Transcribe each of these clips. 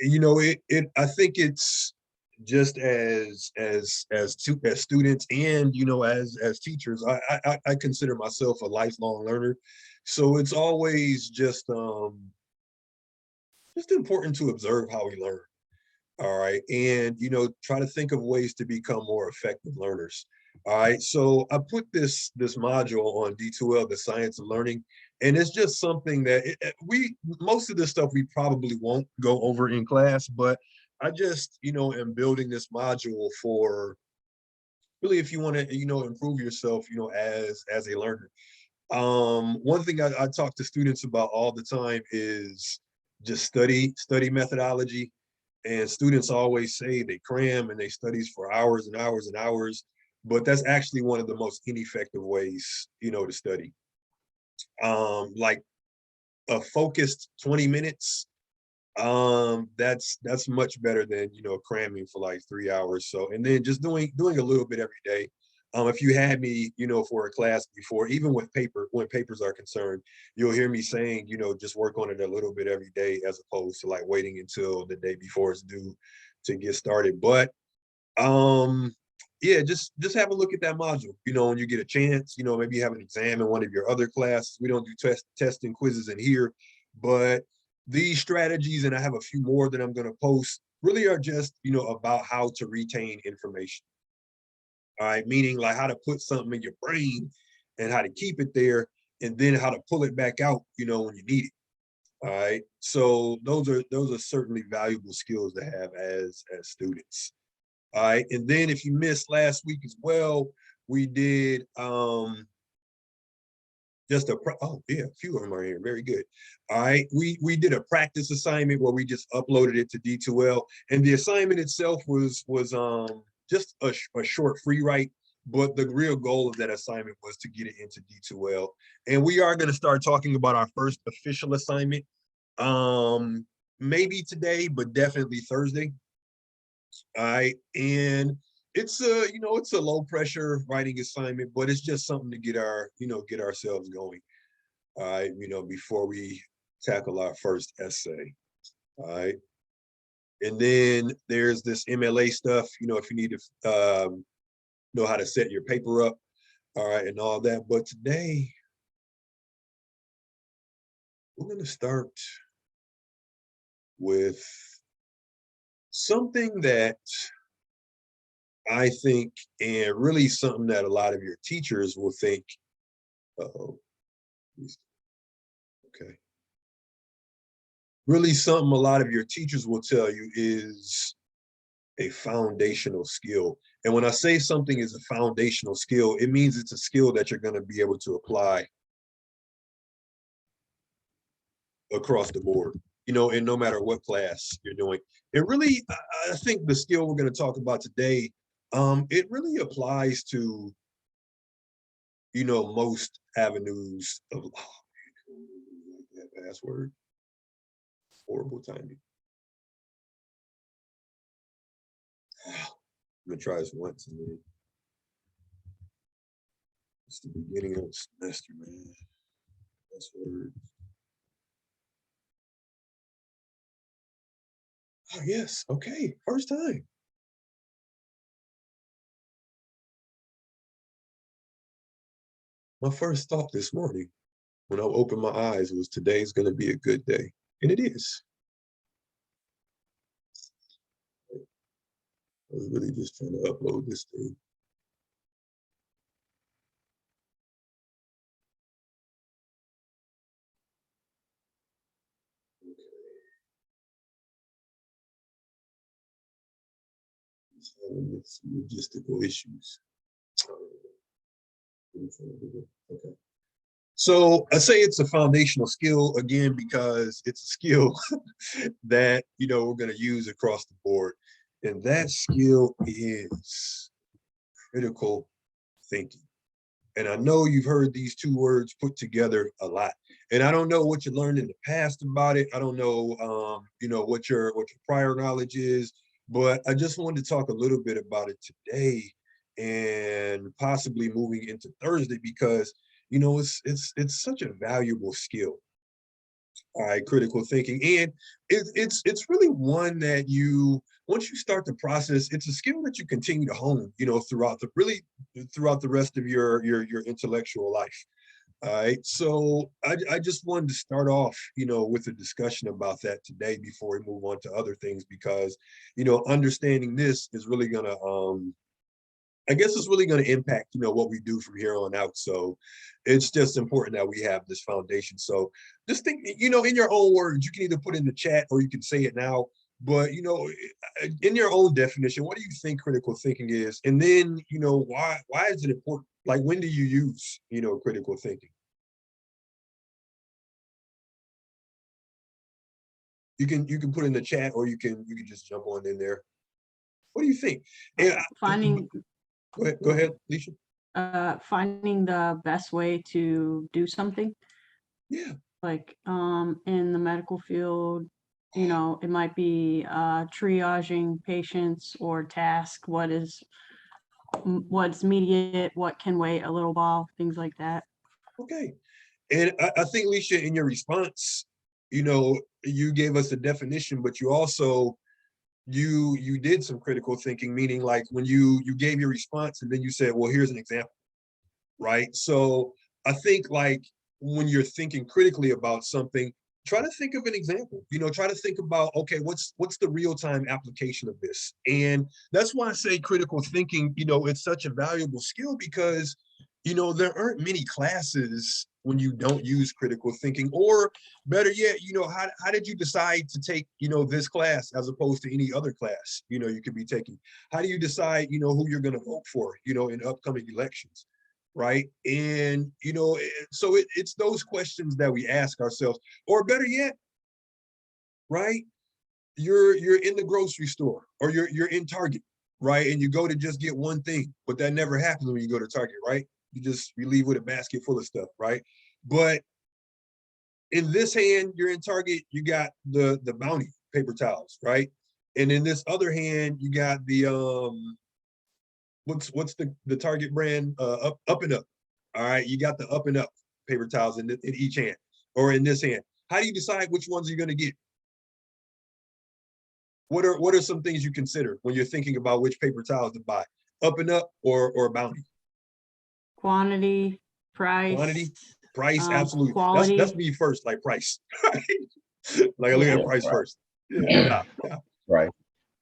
I think it's just as students and as teachers, I consider myself a lifelong learner. So it's always just important to observe how we learn. All right. And, try to think of ways to become more effective learners. All right. So I put this module on D2L, the science of learning. And it's just something that most of this stuff we probably won't go over in class, but I just, am building this module for really if you want to, improve yourself, as a learner. One thing I talk to students about all the time is just study methodology. And students always say they cram and they studies for hours and hours and hours, but that's actually one of the most ineffective ways, to study. Like a focused 20 minutes, that's much better than cramming for like 3 hours. So and then just doing a little bit every day. If you had me for a class before, even with when papers are concerned, you'll hear me saying just work on it a little bit every day as opposed to like waiting until the day before it's due to get started. But um yeah, just have a look at that module when you get a chance. Maybe you have an exam in one of your other classes. We don't do tests and quizzes in here, but these strategies, and I have a few more that I'm going to post, really are just about how to retain information. All right, meaning like how to put something in your brain and how to keep it there, and then how to pull it back out when you need it. All right, so those are certainly valuable skills to have as students. All right. And then if you missed last week as well, we did oh yeah, a few of them are here. Very good. All right. We did a practice assignment where we just uploaded it to D2L. And the assignment itself was just a short free write. But the real goal of that assignment was to get it into D2L. And we are going to start talking about our first official assignment. Maybe today, but definitely Thursday. All right. And it's a low pressure writing assignment, but it's just something to get ourselves going. All right, before we tackle our first essay. All right. And then there's this MLA stuff, if you need to know how to set your paper up, all right, and all that. But today we're gonna start with something that I think, and really something that a lot of your teachers will think, oh, okay. Really something a lot of your teachers will tell you is a foundational skill. And when I say something is a foundational skill, it means it's a skill that you're going to be able to apply across the board, and no matter what class you're doing. It really, I think the skill we're going to talk about today, it really applies to most avenues of that password. Horrible timing. I'm gonna try this once and then it's the beginning of the semester, man. Password. Oh yes, okay, first time. My first thought this morning when I opened my eyes was today's gonna be a good day. And it is. I was really just trying to upload this thing. It's having some logistical issues. Okay. So I say it's a foundational skill again because it's a skill that we're going to use across the board, and that skill is critical thinking. And I know you've heard these two words put together a lot. And I don't know what you learned in the past about it. I don't know, what your prior knowledge is, but I just wanted to talk a little bit about it today and possibly moving into Thursday because it's such a valuable skill. All right, critical thinking, and it's really one that you once you start the process, it's a skill that you continue to hone, throughout throughout the rest of your intellectual life. All right, so I just wanted to start off, with a discussion about that today before we move on to other things, because understanding this is really gonna I guess it's really going to impact, what we do from here on out. So it's just important that we have this foundation. So just think, in your own words, you can either put in the chat or you can say it now, but, in your own definition, what do you think critical thinking is? And then, why is it important? Like, when do you use, critical thinking? You can put in the chat, or you can just jump on in there. What do you think? And Finding go ahead, Alicia. finding the best way to do something, Yeah. like in the medical field, it might be triaging patients or task, what's immediate, what can wait a little while, things like that. Okay. And I think, Alicia, in your response, you gave us a definition, but you also you did some critical thinking, meaning like when you gave your response and then you said, well, here's an example, right? So I think like when you're thinking critically about something, try to think of an example, try to think about, okay, what's the real-time application of this? And that's why I say critical thinking, it's such a valuable skill, because there aren't many classes when you don't use critical thinking, or better yet, how did you decide to take, this class as opposed to any other class, you could be taking? How do you decide, who you're going to vote for, in upcoming elections? Right. And, so it's those questions that we ask ourselves, or better yet, right? You're in the grocery store, or you're in Target, right? And you go to just get one thing, but that never happens when you go to Target, right? You leave with a basket full of stuff, right? But in this hand, you're in Target, you got the Bounty paper towels, right? And in this other hand, you got the what's the Target brand? Up and Up. All right, you got the Up and Up paper towels in each hand, or in this hand. How do you decide which ones you're going to get? What are some things you consider when you're thinking about which paper towels to buy? Up and Up or Bounty? Quantity, price. Quantity, price, absolutely. Quality. That's me first, like price. Like I look at price first. Yeah. Right.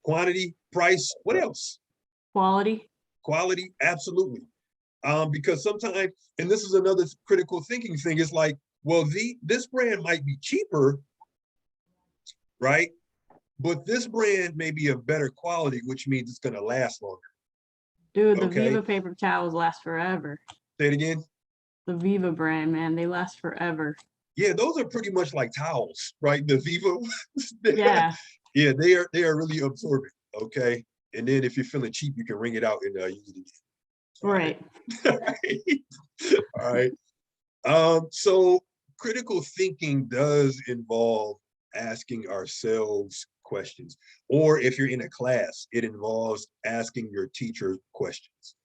Quantity, price. What else? Quality. Quality, absolutely. Because sometimes, and this is another critical thinking thing, is like, well, this brand might be cheaper, right? But this brand may be of better quality, which means it's going to last longer. Dude, the Viva paper towels last forever. Say it again. The Viva brand, man, they last forever. Yeah, those are pretty much like towels, right? The Viva. Yeah. Yeah, they are really absorbent. Okay. And then if you're feeling cheap, you can wring it out and use it again. Right. All right. So critical thinking does involve asking ourselves questions, or if you're in a class, it involves asking your teacher questions.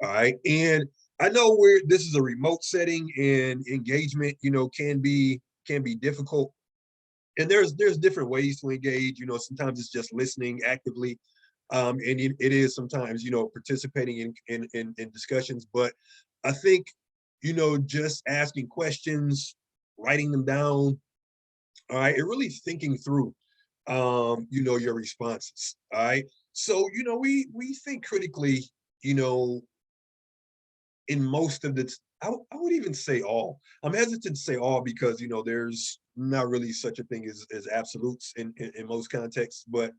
All right. And I know this is a remote setting, and engagement, can be difficult. And there's different ways to engage. Sometimes it's just listening actively. And it is sometimes, participating in discussions. But I think, just asking questions, writing them down, all right, and really thinking through, your responses. All right. So, we think critically, in most of the, I would even say all. I'm hesitant to say all, because, there's not really such a thing as absolutes in most contexts. But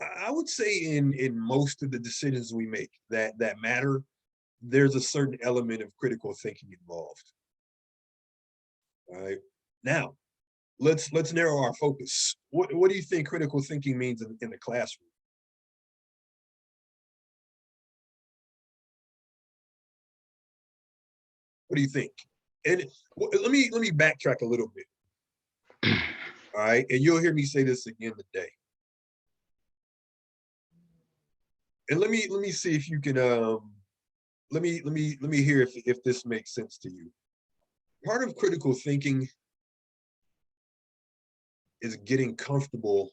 I would say in most of the decisions we make that matter, there's a certain element of critical thinking involved. All right. Now, let's narrow our focus. What do you think critical thinking means in the classroom? What do you think? And let me backtrack a little bit. All right, and you'll hear me say this again today. And let me see if you can let me hear if this makes sense to you. Part of critical thinking is getting comfortable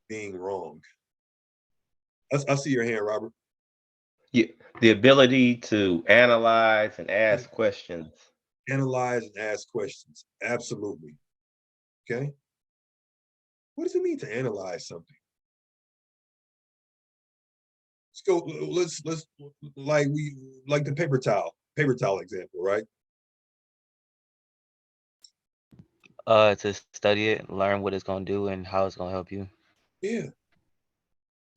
being wrong. I see your hand, Robert. Yeah, the ability to analyze and ask questions. Analyze and ask questions. Absolutely. Okay. What does it mean to analyze something? Let's go. Let's like the paper towel example, right? To study it, learn what it's gonna do and how it's gonna help you. Yeah.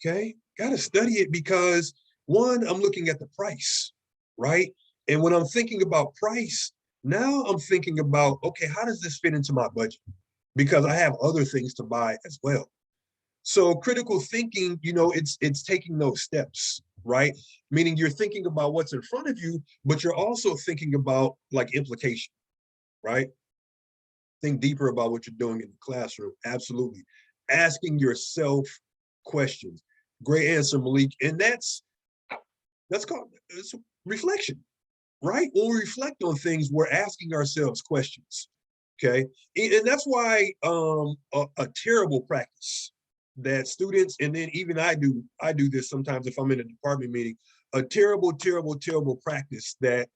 Okay. Got to study it because one, I'm looking at the price, right? And when I'm thinking about price, now I'm thinking about, okay, how does this fit into my budget? Because I have other things to buy as well. So critical thinking, it's taking those steps, right? Meaning you're thinking about what's in front of you, but you're also thinking about like implication, right? Think deeper about what you're doing in the classroom. Absolutely. Asking yourself questions. Great answer, Malik. And that's called it's reflection, right? When we reflect on things, we're asking ourselves questions. Okay. And that's why a terrible practice that students, and then even I do this sometimes if I'm in a department meeting, a terrible practice that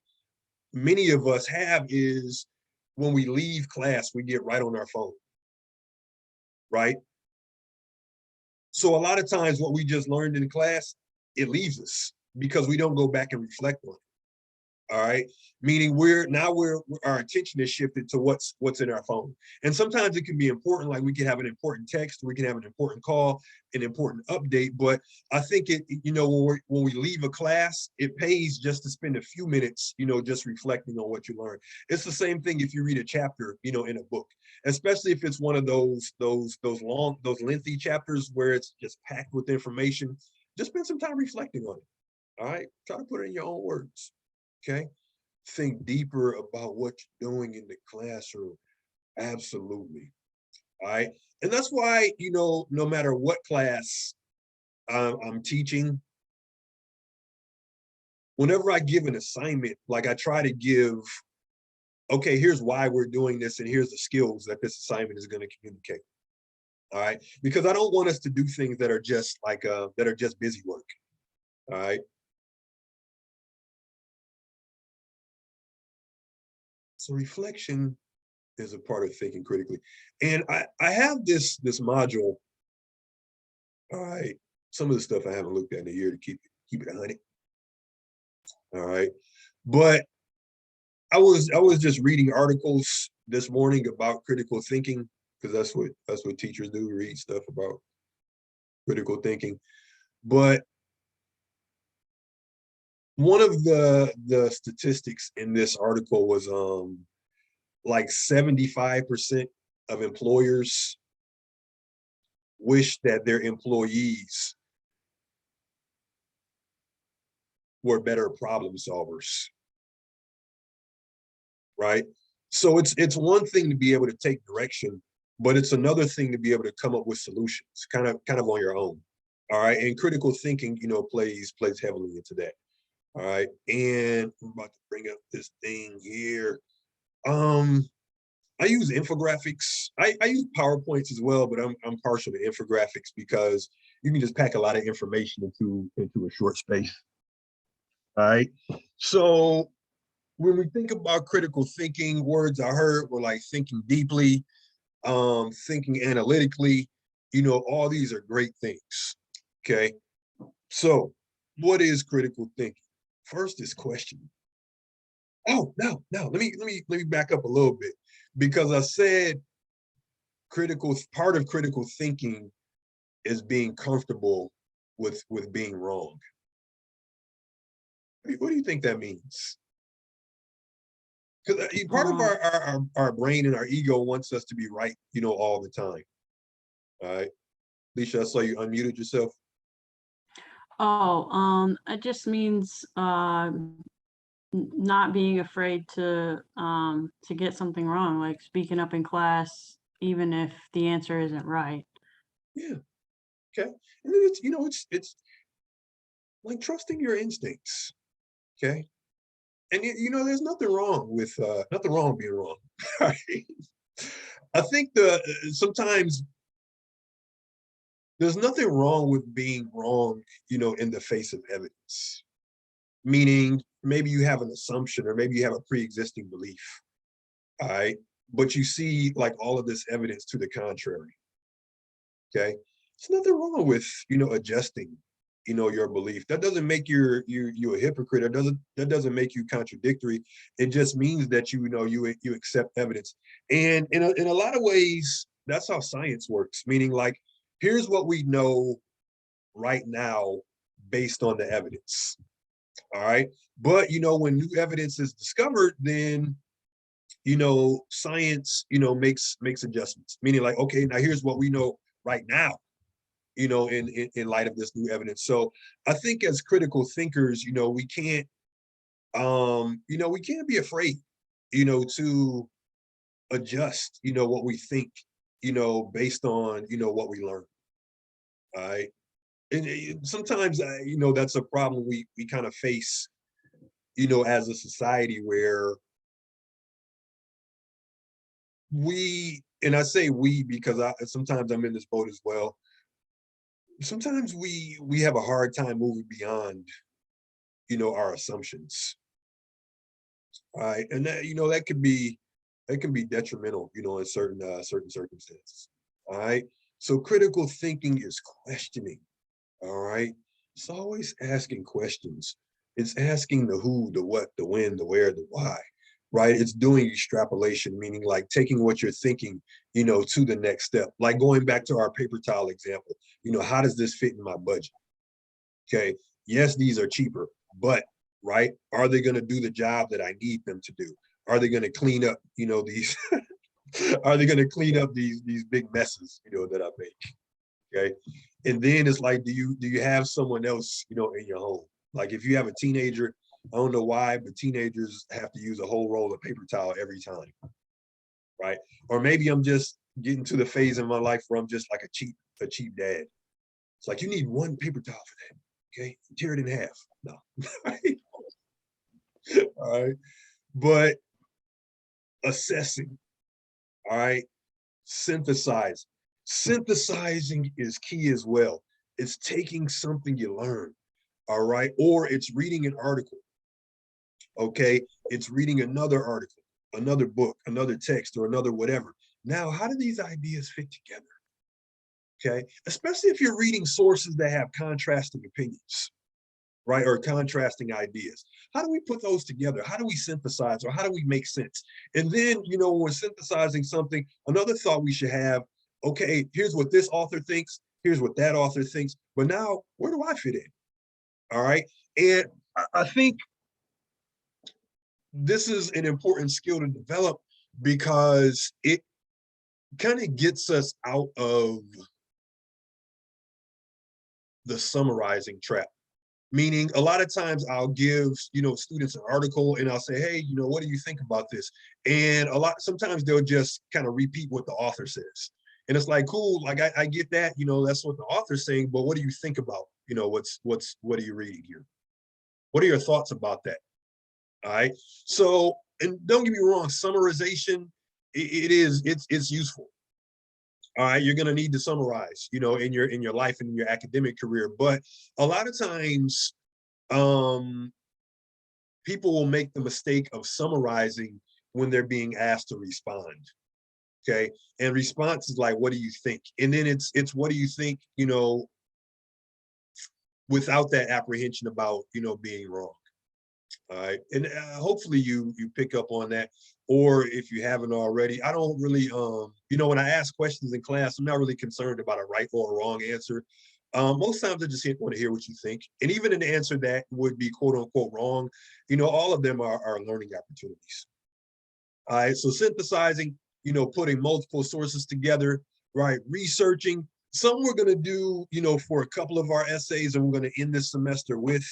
many of us have is when we leave class, we get right on our phone, right? So a lot of times what we just learned in class, it leaves us because we don't go back and reflect on it. All right. Meaning our attention is shifted to what's in our phone. And sometimes it can be important, like we can have an important text, we can have an important call, an important update. But I think when we leave a class, it pays just to spend a few minutes, just reflecting on what you learned. It's the same thing if you read a chapter, in a book, especially if it's one of those lengthy chapters where it's just packed with information. Just spend some time reflecting on it. All right. Try to put it in your own words. Okay. Think deeper about what you're doing in the classroom. Absolutely. All right. And that's why, no matter what class I'm teaching, whenever I give an assignment, like I try to give, okay, here's why we're doing this and here's the skills that this assignment is going to communicate. All right. Because I don't want us to do things that are just busy work. All right. So reflection is a part of thinking critically. And I have this module. All right. Some of the stuff I haven't looked at in a year to keep it 100. All right. But I was just reading articles this morning about critical thinking, because that's what teachers do, read stuff about critical thinking. But one of the statistics in this article was like 75% of employers wish that their employees were better problem solvers, right? So it's one thing to be able to take direction, but it's another thing to be able to come up with solutions, kind of on your own. All right, and critical thinking, plays heavily into that. All right, and I'm about to bring up this thing here. I use infographics. I use PowerPoints as well, but I'm partial to infographics because you can just pack a lot of information into a short space. All right. So when we think about critical thinking, words I heard were like thinking deeply, thinking analytically, all these are great things. Okay. So what is critical thinking? First is questioning. Oh, no, let me back up a little bit, because I said part of critical thinking is being comfortable with being wrong. What do you think that means? Because part of our brain and our ego wants us to be right, all the time. All right. Alicia, I saw you unmuted yourself. It just means not being afraid to get something wrong, like speaking up in class, even if the answer isn't right. Yeah. Okay. And then it's like trusting your instincts. Okay. And there's nothing wrong with being wrong. Right? I think sometimes there's nothing wrong with being wrong, in the face of evidence. Meaning maybe you have an assumption or maybe you have a pre-existing belief. All right. But you see like all of this evidence to the contrary. Okay. There's nothing wrong with, adjusting, your belief. That doesn't make you a hypocrite. That doesn't make you contradictory. It just means that you accept evidence. And in a lot of ways, that's how science works. Meaning like, here's what we know right now based on the evidence. All right. But when new evidence is discovered, then science, makes adjustments. Meaning like, okay, now here's what we know right now, in light of this new evidence. So I think as critical thinkers, we can't be afraid, to adjust, what we think, based on, what we learn. All right. And sometimes, that's a problem we kind of face, as a society where and I say we because sometimes I'm in this boat as well. Sometimes we have a hard time moving beyond, our assumptions. All right. And that can be detrimental, in certain circumstances. All right. So critical thinking is questioning. All right. It's always asking questions. It's asking the who, the what, the when, the where, the why, right? It's doing extrapolation, meaning like taking what you're thinking, to the next step. Like going back to our paper towel example, how does this fit in my budget? Okay. Yes, these are cheaper, but right, are they going to do the job that I need them to do? Are they going to clean up, these are they going to clean up these big messes, that I make? Okay. And then it's like, do you have someone else, in your home? Like if you have a teenager, I don't know why, but teenagers have to use a whole roll of paper towel every time. Right. Or maybe I'm just getting to the phase in my life where I'm just like a cheap dad. It's like, you need one paper towel for that. Okay. Tear it in half. No. All right. But assessing. All right. Synthesizing is key as well. It's taking something you learn, all right, or it's reading an article, okay, it's reading another article, another book, another text, or another whatever. Now, how do these ideas fit together? Okay, especially if you're reading sources that have contrasting opinions, right, or contrasting ideas. How do we put those together? How do we synthesize, or how do we make sense? And then, when we're synthesizing something, another thought we should have, okay, here's what this author thinks, here's what that author thinks, but now where do I fit in? All right. And I think this is an important skill to develop because it kind of gets us out of the summarizing trap. Meaning a lot of times I'll give, students an article and I'll say, hey, what do you think about this? And sometimes they'll just kind of repeat what the author says. And it's like, cool, like I get that, that's what the author's saying, but what do you think about, what are you reading here? What are your thoughts about that? All right. So, and don't get me wrong, summarization, it's useful. All right, you're gonna need to summarize, in your life and in your academic career. But a lot of times, people will make the mistake of summarizing when they're being asked to respond. Okay, and response is like, what do you think? And then it's what do you think, without that apprehension about being wrong. All right, and hopefully you pick up on that, or if you haven't already. I don't really, when I ask questions in class, I'm not really concerned about a right or a wrong answer. Most times I just want to hear what you think, and even an answer that would be quote unquote wrong, all of them are learning opportunities. All right, so synthesizing, putting multiple sources together, right, researching. Some we're going to do, for a couple of our essays, and we're going to end this semester with,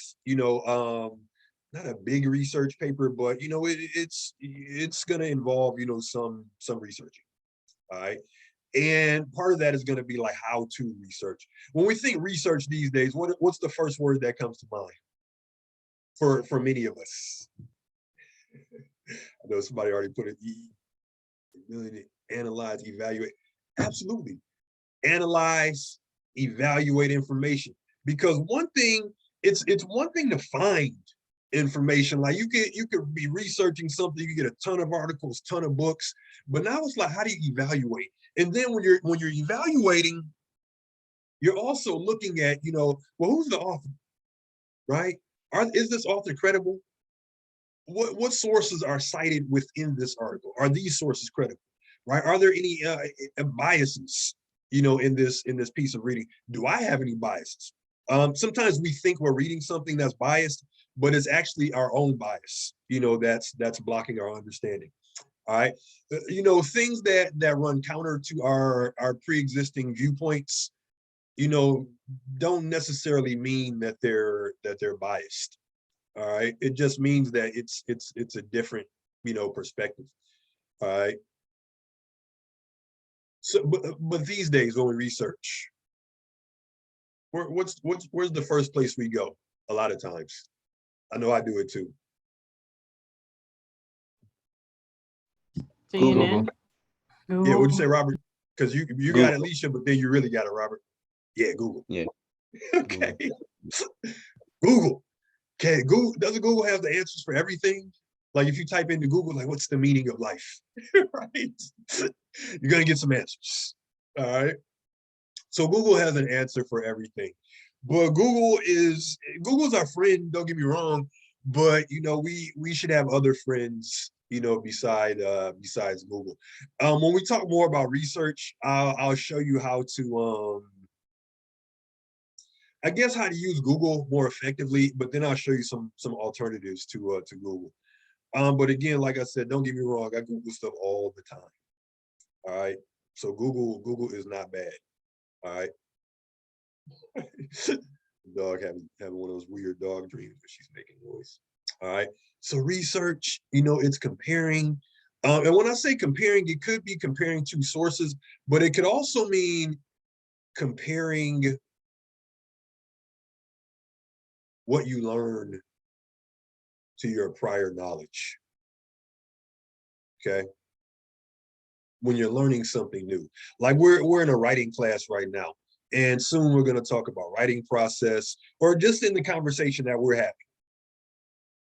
not a big research paper, but it's going to involve some researching. All right, and part of that is going to be like how to research. When we think research these days, what's the first word that comes to mind for many of us? I know somebody already put an E. analyze, evaluate. Absolutely. Analyze, evaluate information. Because it's one thing to find information. Like you could be researching something, you could get a ton of articles, ton of books, but now it's like, how do you evaluate? And then when you're evaluating, you're also looking at, well, who's the author, right? Is this author credible? What sources are cited within this article? Are these sources credible, right? Are there any biases, in this piece of reading? Do I have any biases? Sometimes we think we're reading something that's biased, but it's actually our own bias, that's blocking our understanding. All right, things that run counter to our pre-existing viewpoints, don't necessarily mean that they're biased. All right, it just means that it's a different, perspective. All right. So, but these days when we research, where's the first place we go? A lot of times, I know I do it too. CNN. Yeah, Google. what'd you say, Robert? Because you Google. got Alicia, but then you really got it, Robert. Yeah, Google. Yeah. Okay. Google. Okay, Google, doesn't Google have the answers for everything? Like if you type into Google, like, what's the meaning of life? Right? You're gonna get some answers. All right. So Google has an answer for everything. But Google's our friend, don't get me wrong, but we should have other friends, besides Google. When we talk more about research, I'll show you how to I guess how to use Google more effectively, but then I'll show you some alternatives to Google. But again, like I said, don't get me wrong, I Google stuff all the time. All right. So Google is not bad. All right. Dog having one of those weird dog dreams where she's making noise. All right. So research, it's comparing. And when I say comparing, it could be comparing two sources, but it could also mean comparing what you learned to your prior knowledge. Okay. When you're learning something new, like we're in a writing class right now, and soon we're going to talk about writing process, or just in the conversation that we're having.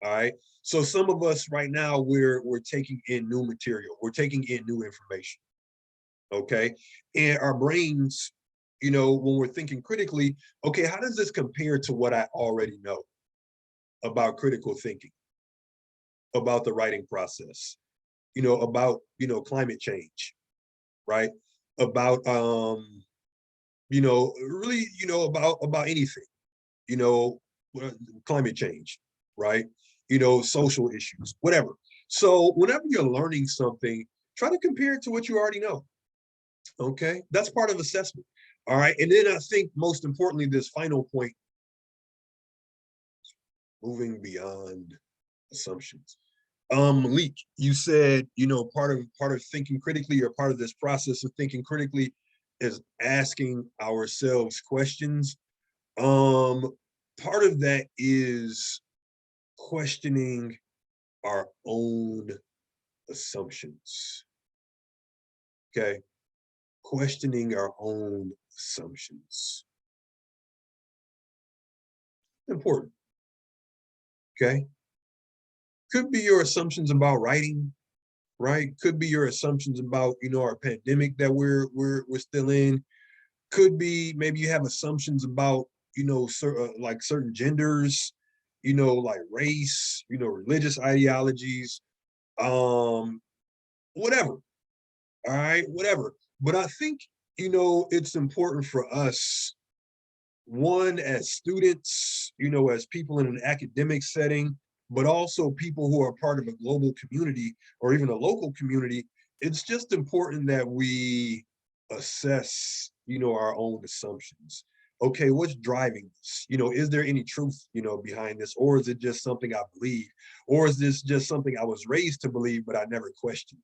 All right. So some of us right now, we're taking in new material, we're taking in new information. Okay. And our brains, when we're thinking critically, okay, how does this compare to what I already know about critical thinking, about the writing process, about, climate change, right? About, really, about anything, climate change, right? Social issues, whatever. So whenever you're learning something, try to compare it to what you already know. Okay, that's part of assessment. All right, and then I think most importantly, this final point, moving beyond assumptions. Malik, you said, part of thinking critically, or part of this process of thinking critically, is asking ourselves questions. Part of that is questioning our own assumptions. Okay, questioning our own assumptions. Important. Okay. Could be your assumptions about writing, right? Could be your assumptions about, our pandemic that we're still in. Could be maybe you have assumptions about, like certain genders, like race, religious ideologies, whatever. All right, whatever. But I think, it's important for us, one, as students, as people in an academic setting, but also people who are part of a global community or even a local community. It's just important that we assess, our own assumptions. Okay, what's driving this? Is there any truth, behind this, or is it just something I believe, or is this just something I was raised to believe, but I never questioned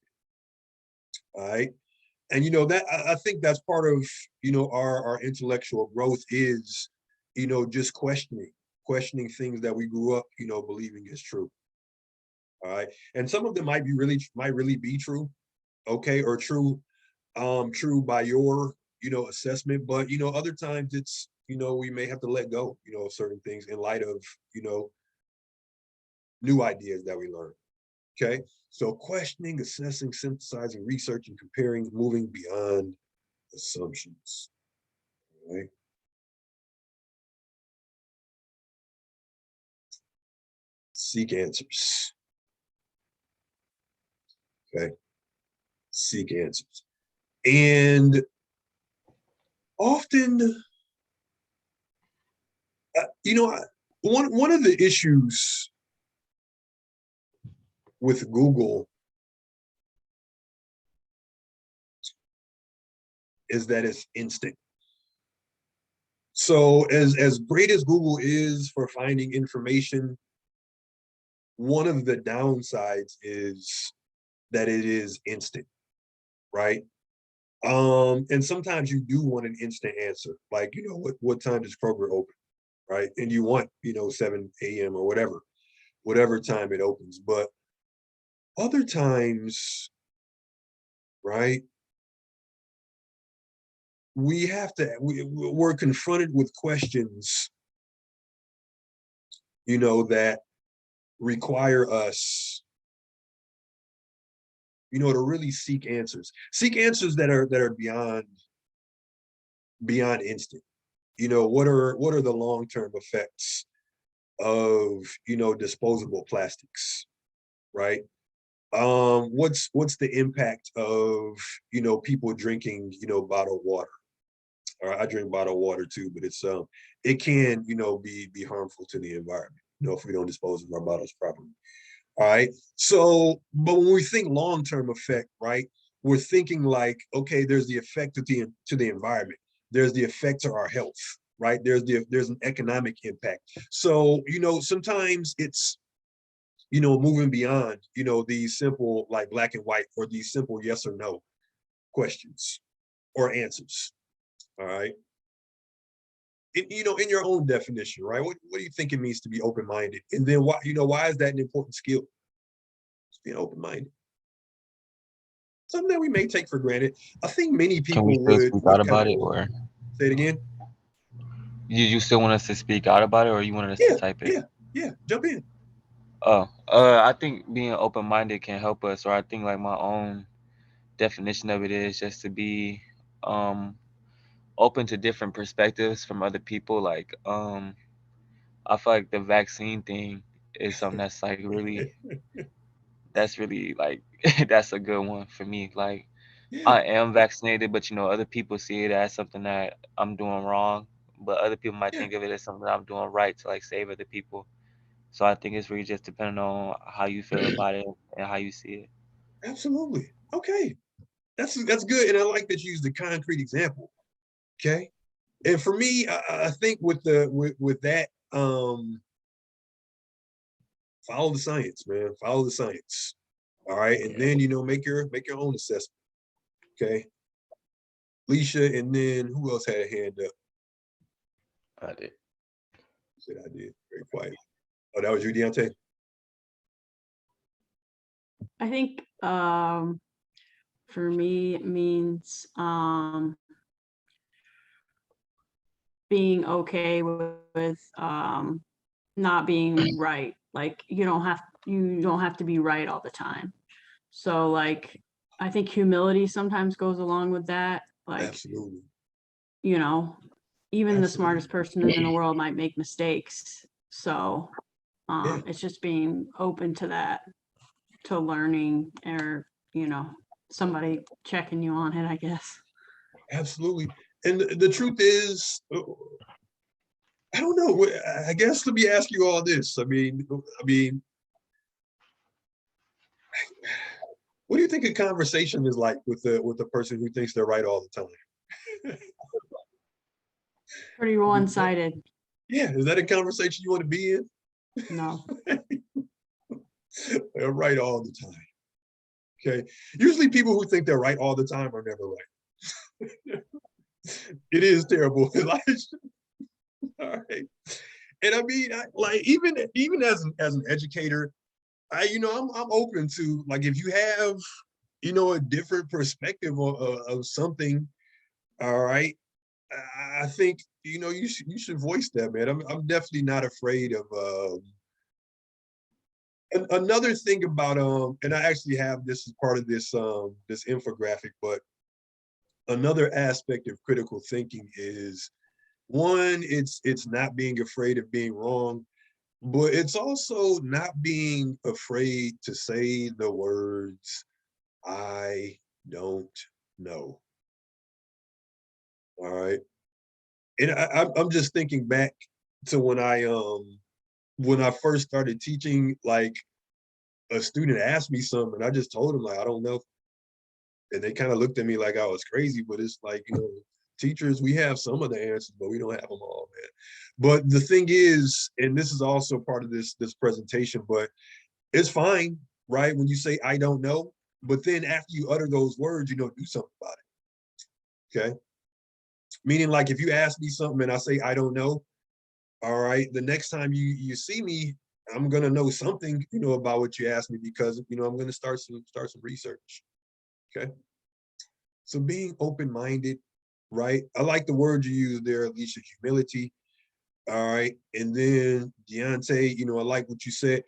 it? All right. And that I think that's part of our intellectual growth is just questioning things that we grew up believing is true. All right, and some of them might really be true, okay, or true, true by your, assessment, but, other times it's, we may have to let go, of certain things in light of, new ideas that we learn. Okay, so questioning, assessing, synthesizing, researching, comparing, moving beyond assumptions. Right. Seek answers. Okay, seek answers. And often, one of the issues with Google is that it's instant. So as great as Google is for finding information, one of the downsides is that it is instant, right? And sometimes you do want an instant answer, like, what time does Kroger open, right? And you want, 7 a.m. or whatever time it opens. But other times, right, we're confronted with questions, that require us, to really seek answers that are beyond instant. What are the long-term effects of, disposable plastics, right? What's the impact of, people drinking, bottled water? Or I drink bottled water too, but it can, be harmful to the environment, if we don't dispose of our bottles properly. All right. So, but when we think long-term effect, right, we're thinking like, okay, there's the effect to the environment. There's the effect to our health, right? There's an economic impact. So, sometimes it's, moving beyond, these simple like black and white or these simple yes or no questions or answers. All right. In your own definition, right? What do you think it means to be open-minded? And then why is that an important skill? It's being open-minded. Something that we may take for granted. I think many Can we people still speak out would kind about of it, or say it again. you still want us to speak out about it, or you wanted us to Yeah, type it? yeah. Jump in. Oh, I think being open-minded can help us, or I think like my own definition of it is just to be um open to different perspectives from other people. Like I feel like the vaccine thing is something that's like really like that's a good one for me. Like Yeah, I am vaccinated, but other people see it as something that I'm doing wrong, but other people might yeah, think of it as something that I'm doing right to like save other people. So I think it's really just depending on how you feel about it and how you see it. absolutely. Okay, that's good, and I like that you used a concrete example. Okay, and for me, I think with that, follow the science, man. Follow the science. All right, and then make your own assessment. Okay, Leisha, and then who else had a hand up? I did. Said I did. Very quiet. Oh, that was you, Deontay? I think for me it means being okay with not being right. Like you don't have to be right all the time. So like I think humility sometimes goes along with that. Like, Absolutely. you know, even the Absolutely. smartest person in the world might make mistakes. So Yeah, it's just being open to that, to learning, or, somebody checking you on it, I guess. absolutely. And the truth is, I don't know. I guess let me ask you all this. I mean, what do you think a conversation is like with the person who thinks they're right all the time? Pretty one-sided. Yeah, is that a conversation you want to be in? No. They're right all the time. Okay. Usually people who think they're right all the time are never right. It is terrible. All right. And I mean, like even as an educator, I'm open to, like, if a different perspective of something, all right, I think, you should voice that, man. I'm definitely not afraid of, another thing about, and I actually have this as part of this infographic, but another aspect of critical thinking is, one, it's not being afraid of being wrong, but it's also not being afraid to say the words, I don't know. All right. And I'm just thinking back to when I first started teaching, like a student asked me something and I just told him, like, I don't know. And they kind of looked at me like I was crazy, but it's like, teachers, we have some of the answers, but we don't have them all, man. But the thing is, and this is also part of this presentation, but it's fine, right? When you say I don't know, but then after you utter those words, do something about it. Okay. Meaning, like, if you ask me something and I say I don't know, all right, the next time you see me, I'm gonna know something, about what you asked me, because I'm gonna start some research. Okay. So being open-minded, right? I like the word you used there, Alicia, humility. All right. And then Deontay, I like what you said.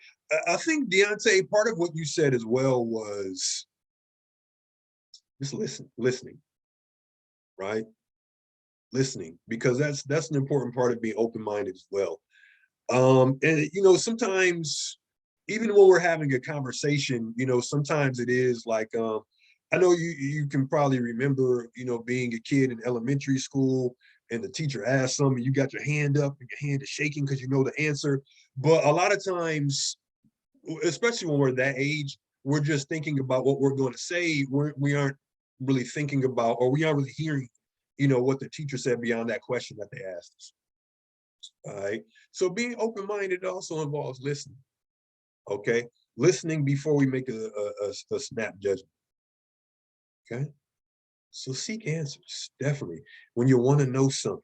I think, Deontay, part of what you said as well was just listening, right? Listening, because that's an important part of being open-minded as well. And sometimes, even when we're having a conversation, sometimes it is like, I know you can probably remember, being a kid in elementary school and the teacher asked something, you got your hand up and your hand is shaking because you know the answer. But a lot of times, especially when we're that age, we're just thinking about what we're going to say. We aren't really thinking about, or we aren't really hearing, what the teacher said beyond that question that they asked us. All right. So being open-minded also involves listening. Okay. Listening before we make a snap judgment. Okay. So seek answers, definitely. When you want to know something,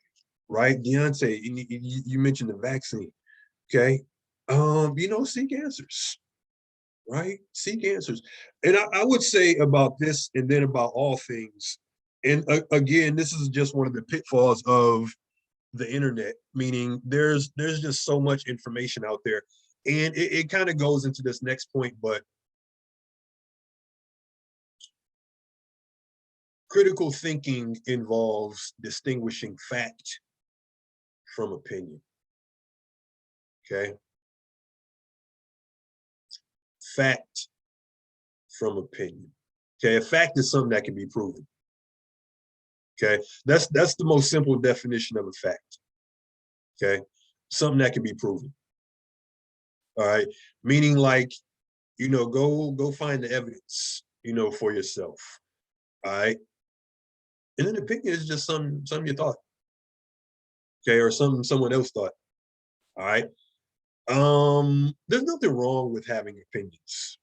right? Deontay, you mentioned the vaccine. Okay. Seek answers, right? Seek answers. And I would say about this, and then about all things, and again, this is just one of the pitfalls of the internet, meaning there's just so much information out there. And it kind of goes into this next point, but critical thinking involves distinguishing fact from opinion. Okay. Fact from opinion. Okay. A fact is something that can be proven. Okay. That's the most simple definition of a fact. Okay. Something that can be proven. All right. Meaning, like, go find the evidence, for yourself. All right. And an opinion is just something you thought. Okay. Or something someone else thought. All right. There's nothing wrong with having opinions.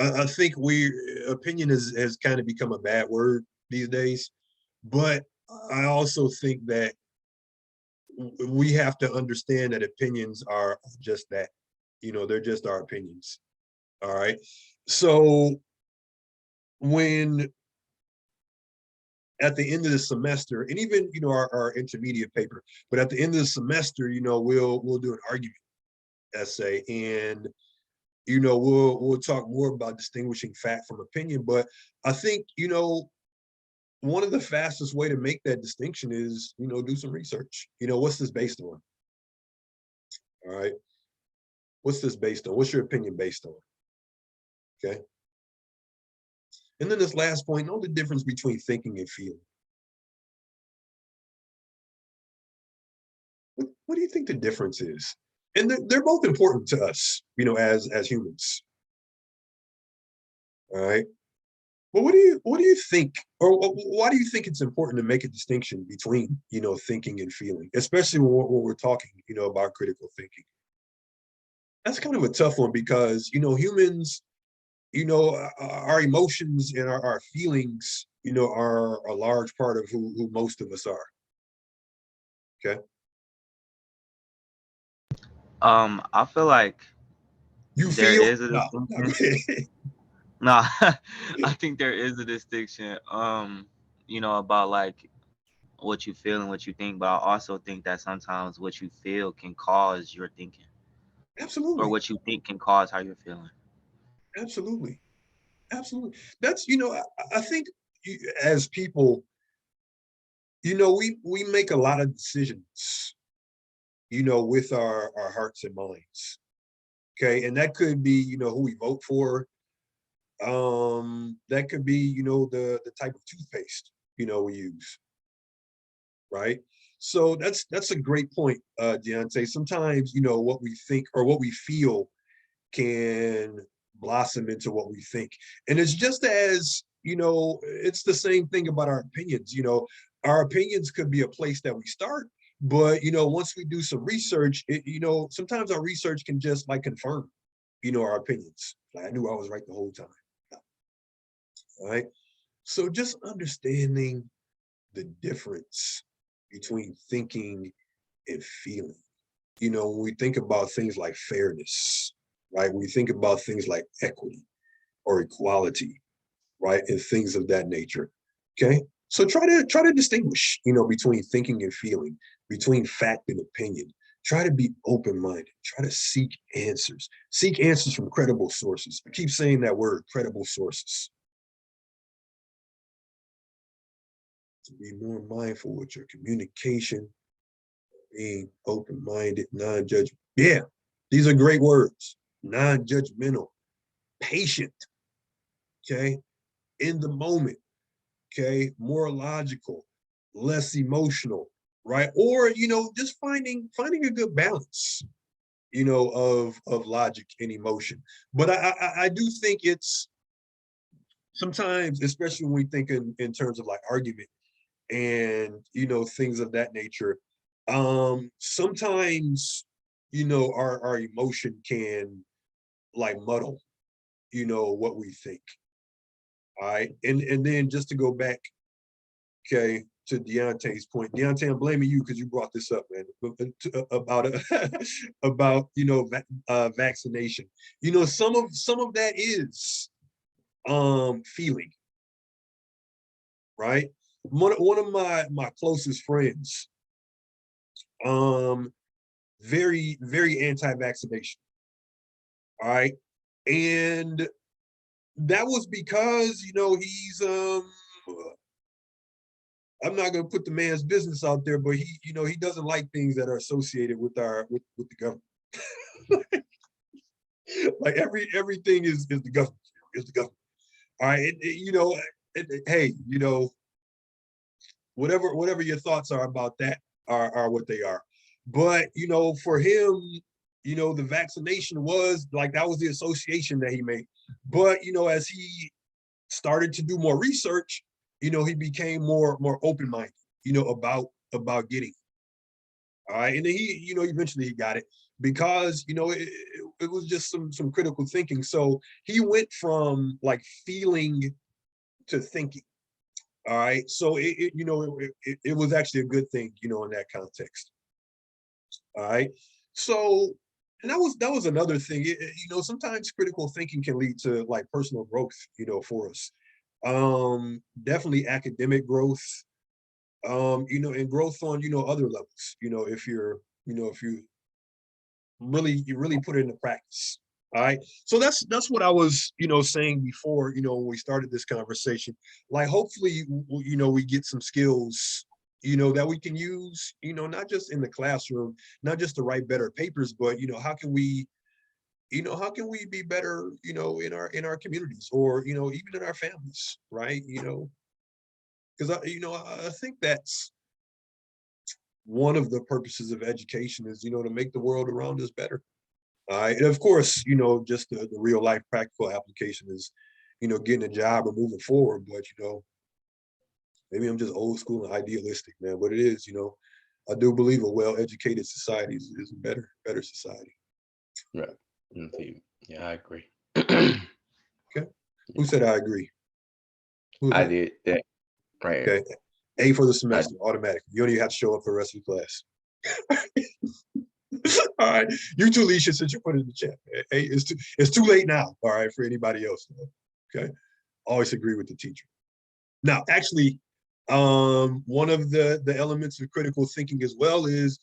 I think opinion has kind of become a bad word these days, but I also think that we have to understand that opinions are just that. They're just our opinions. All right. So when at the end of the semester, and even our intermediate paper, but at the end of the semester, we'll do an argument essay, and we'll talk more about distinguishing fact from opinion. But I think one of the fastest way to make that distinction is do some research. What's this based on? All right. What's this based on? What's your opinion based on? Okay. And then this last point, know the difference between thinking and feeling. What do you think the difference is? And they're both important to us, as humans. All right. Well, what do you think, or why do you think it's important to make a distinction between, thinking and feeling, especially when we're talking, about critical thinking? That's kind of a tough one, because, humans, our emotions and our feelings, are a large part of who most of us are. Okay. I feel like You there feel? is a No, go distinction. ahead. No, I think there is a distinction, about like what you feel and what you think, but I also think that sometimes what you feel can cause your thinking, or Absolutely, what you think can cause how you're feeling. absolutely, absolutely. That's, I think as people, we make a lot of decisions, with our hearts and minds. Okay, and that could be, who we vote for. That could be, the type of toothpaste, we use, right? So that's a great point, Deontay. Sometimes, what we think or what we feel can blossom into what we think. And it's just as, it's the same thing about our opinions. Our opinions could be a place that we start, but once we do some research, sometimes our research can just like confirm, our opinions. Like, I knew I was right the whole time. All right. So just understanding the difference between thinking and feeling. When we think about things like fairness, right? We think about things like equity or equality, right? And things of that nature. Okay. So try to distinguish, between thinking and feeling, between fact and opinion. Try to be open-minded. Try to seek answers. Seek answers from credible sources. I keep saying that word, credible sources. To be more mindful with your communication, being open-minded, non-judgmental. Yeah, these are great words. Non-judgmental, patient, okay, in the moment, okay, more logical, less emotional, right? Or just finding a good balance, of logic and emotion. But I do think it's sometimes, especially when we think in terms of like argument and things of that nature, sometimes our emotion can like muddle what we think. All right, and then just to go back, okay, to Deontay's point. Deontay, I'm blaming you because you brought this up, man, about about vaccination. Some of that is feeling, right? One of my closest friends, um, very, very anti-vaccination. All right. And that was because, he's I'm not gonna put the man's business out there, but he doesn't like things that are associated with with the government. Like everything is the government, is the government. All right. Hey, whatever your thoughts are about that are what they are. But for him, the vaccination was like, that was the association that he made. But as he started to do more research, he became more open-minded, about getting. All right. And then he, eventually he got it because, it was just some critical thinking. So he went from like feeling to thinking. All right. So it was actually a good thing, in that context. All right. So, and that was another thing. Sometimes critical thinking can lead to like personal growth, for us. Definitely academic growth, and growth on, other levels, if you really put it into practice. All right. So that's what I was, saying before, when we started this conversation. Like, hopefully, we get some skills, that we can use, not just in the classroom, not just to write better papers, but how can we be better, in our communities, or even in our families, right? Because I think that's one of the purposes of education is, to make the world around us better. And of course, just the real life practical application is, getting a job or moving forward. But, maybe I'm just old school and idealistic, man. But it is, I do believe a well-educated society is a better society. Right. Indeed. Yeah, I agree. Okay. Who said I agree? I did that. Right. Okay. A for the semester, automatic. You don't even have to show up for the rest of the class. All right. You too, Leisha, since you put it in the chat. Hey, it's too late now. All right, for anybody else. Okay, always agree with the teacher. Now, actually, one of the elements of critical thinking as well is,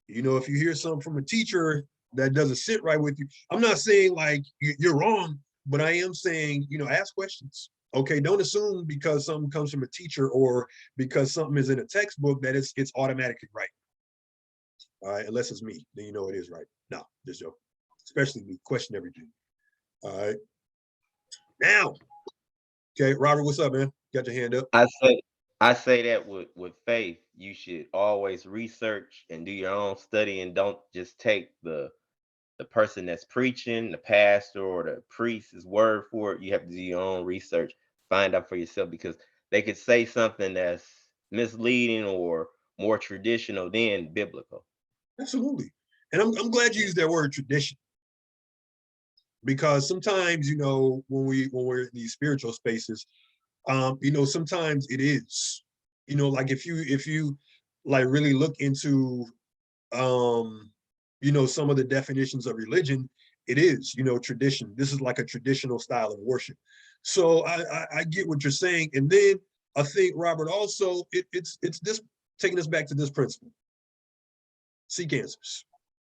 you know, if you hear something from a teacher that doesn't sit right with you, I'm not saying like you're wrong, but I am saying, you know, ask questions. Okay, don't assume because something comes from a teacher or because something is in a textbook that it's automatically right. All right, unless it's me, then you know it is right. No, just joke. Especially me, question everything. All right. Now, okay, Robert, what's up, man? Got your hand up. I say that with faith, you should always research and do your own study and don't just take the person that's preaching, the pastor or the priest's word for it. You have to do your own research, find out for yourself because they could say something that's misleading or more traditional than biblical. Absolutely. And I'm glad you used that word tradition. Because sometimes, you know, when we're in these spiritual spaces, you know, sometimes it is, you know, like if you like really look into you know, some of the definitions of religion, it is, you know, tradition. This is like a traditional style of worship. So I get what you're saying. And then I think, Robert, also it's this taking us back to this principle. Seek answers.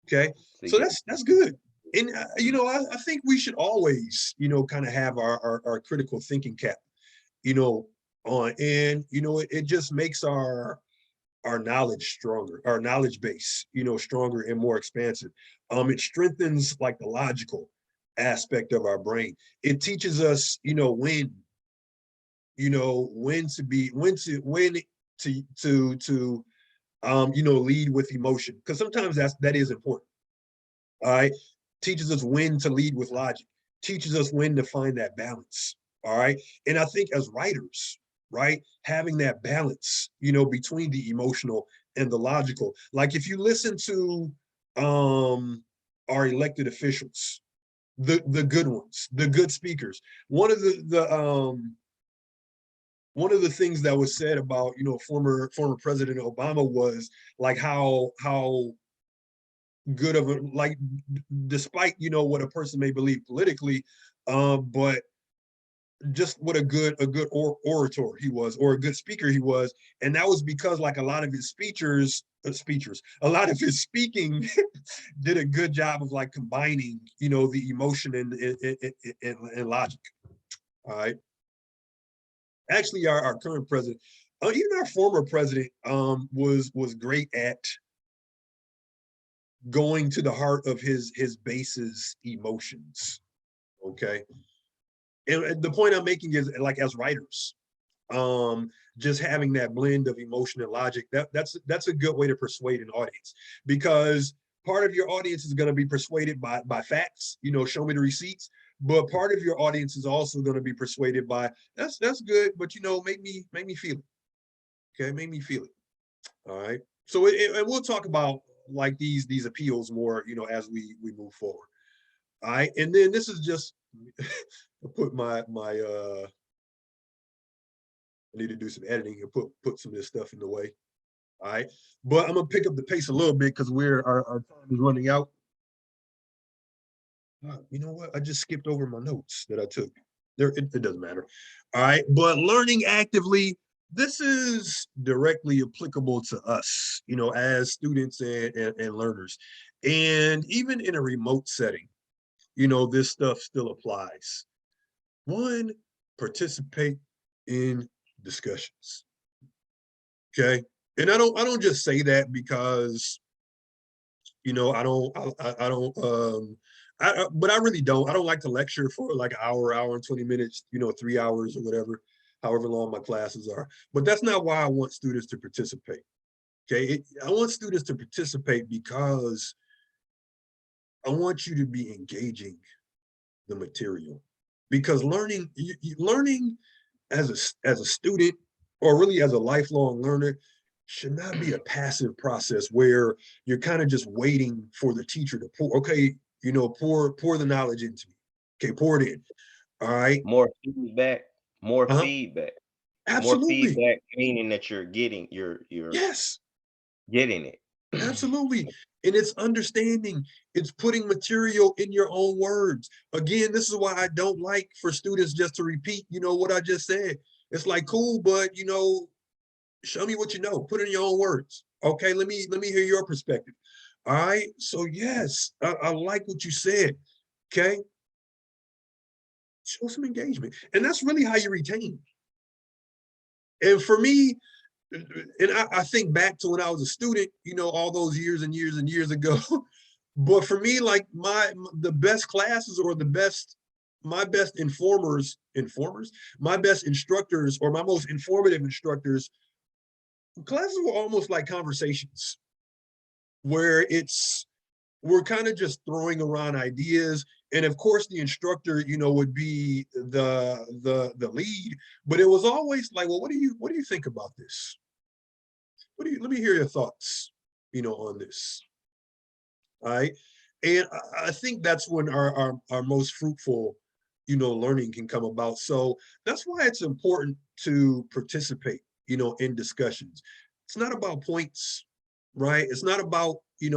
Okay. So that's good. And you know, I think we should always, you know, kind of have our critical thinking cap, you know, on, and you know, it just makes our knowledge stronger, our knowledge base, you know, stronger and more expansive. It strengthens like the logical aspect of our brain. It teaches us, you know, when to you know, lead with emotion, because sometimes that is important. All right, teaches us when to lead with logic, teaches us when to find that balance. All right, and I think as writers, right, having that balance, you know, between the emotional and the logical. Like if you listen to our elected officials, the good ones, the good speakers, one of the things that was said about, you know, former President Obama was like how good of a, like, despite, you know, what a person may believe politically, but just what a good orator he was, or a good speaker he was. And that was because like a lot of his a lot of his speaking did a good job of like combining, you know, the emotion and logic. All right, actually our current president, even our former president, was great at going to the heart of his base's emotions. Okay, and the point I'm making is, like, as writers, just having that blend of emotion and logic, that's a good way to persuade an audience, because part of your audience is going to be persuaded by facts, you know, show me the receipts, but part of your audience is also going to be persuaded by that's good, but you know, make me feel it. Okay, make me feel it. All right, so and we'll talk about like these appeals more, you know, as we move forward. All right, and then this is just I put my I need to do some editing and put some of this stuff in the way. All right, but I'm gonna pick up the pace a little bit because our time is running out. You know what? I just skipped over my notes that I took. There, it doesn't matter. All right, but learning actively, this is directly applicable to us, you know, as students and learners, and even in a remote setting, you know, this stuff still applies. One, participate in discussions. Okay, and I don't just say that because, you know, I don't but I really don't. I don't like to lecture for like an hour and 20 minutes, you know, 3 hours or whatever, however long my classes are. But that's not why I want students to participate. Okay, I want students to participate because I want you to be engaging the material, because learning as a student, or really as a lifelong learner, should not be a passive process where you're kind of just waiting for the teacher to pour, okay, you know, pour the knowledge into me. Okay, pour it in. All right. More feedback, more Uh-huh. feedback, more Absolutely. feedback, meaning that you're getting Yes. getting it. Absolutely. And it's understanding, it's putting material in your own words. Again, this is why I don't like for students just to repeat, what I just said. It's like, cool, but show me what you know, put it in your own words. Okay, let me hear your perspective. All right. So yes, I like what you said. Okay. Show some engagement. And that's really how you retain. And for me, and I think back to when I was a student, all those years and years and years ago. But for me, like the best classes or my best informers, my best instructors or my most informative instructors, classes were almost like conversations where we're kind of just throwing around ideas. And of course the instructor, would be the lead, but it was always like, well, what do you think about this? Let me hear your thoughts, on this. All right. And I think that's when our most fruitful, learning can come about. So that's why it's important to participate, in discussions. It's not about points, right? It's not about, getting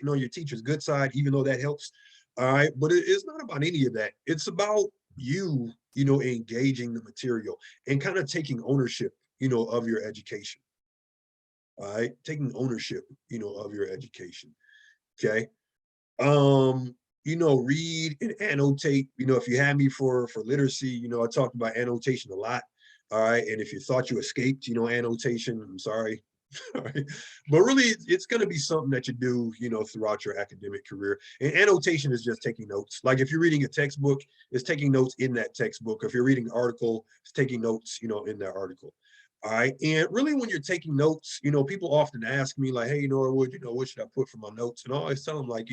on your teacher's good side, even though that helps. All right. But it's not about any of that. It's about you, engaging the material and kind of taking ownership, of your education. All right. Taking ownership, of your education. Okay. Read and annotate. If you had me for literacy, I talked about annotation a lot. All right. And if you thought you escaped, annotation, I'm sorry. All right. But really, it's going to be something that you do, throughout your academic career. And annotation is just taking notes. Like if you're reading a textbook, it's taking notes in that textbook. If you're reading an article, it's taking notes, in that article. All right. And really, when you're taking notes, people often ask me like, hey, Norwood, what should I put for my notes? And I always tell them like,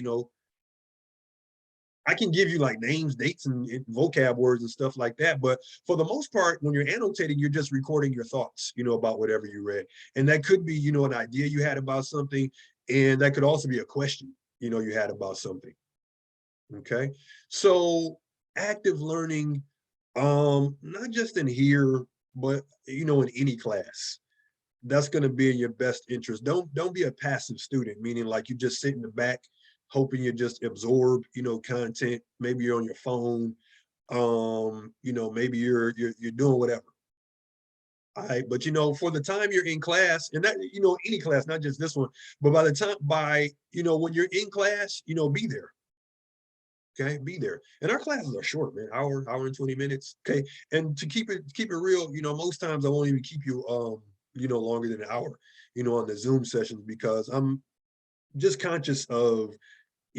I can give you like names, dates, and vocab words and stuff like that. But for the most part, when you're annotating, you're just recording your thoughts, about whatever you read. And that could be, an idea you had about something. And that could also be a question, you had about something. Okay. So active learning, not just in here, but, in any class. That's going to be in your best interest. Don't be a passive student, meaning like you just sit in the back hoping you just absorb, content. Maybe you're on your phone. Maybe you're doing whatever. All right. But for the time you're in class, and that, any class, not just this one, but when you're in class, be there. Okay, be there. And our classes are short, man, hour and 20 minutes. Okay. And to keep it real, most times I won't even keep you longer than an hour, on the Zoom sessions, because I'm just conscious of,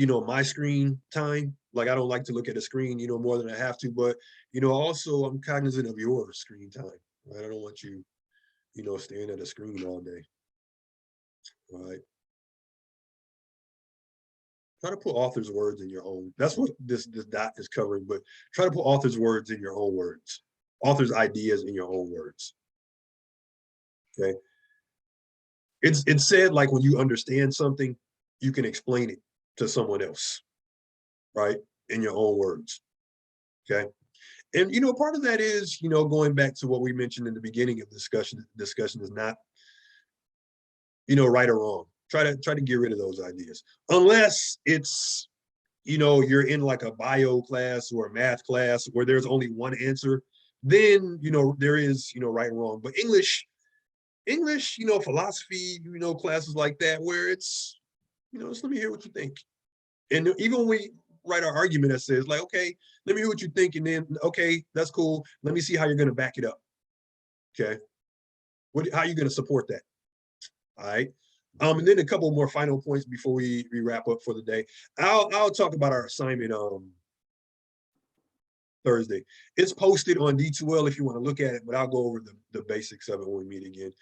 my screen time. Like I don't like to look at a screen, more than I have to, but, also I'm cognizant of your screen time, right? I don't want you, staring at a screen all day. All right. Try to put author's words in your own. That's what this dot is covering, but try to put author's words in your own words, author's ideas in your own words. Okay. It's said like when you understand something, you can explain it to someone else, right? In your own words. Okay. And part of that is, going back to what we mentioned in the beginning of discussion is not, right or wrong. Try to get rid of those ideas. Unless it's, you're in like a bio class or a math class where there's only one answer, then, there is, right and wrong. But English, philosophy, classes like that, where it's, just let me hear what you think. And even when we write our argument that says like, okay, let me hear what you think. And then, okay, that's cool. Let me see how you're going to back it up. Okay. How are you going to support that? All right. And then a couple more final points before we wrap up for the day. I'll talk about our assignment Thursday. It's posted on D2L if you want to look at it, but I'll go over the basics of it when we meet again.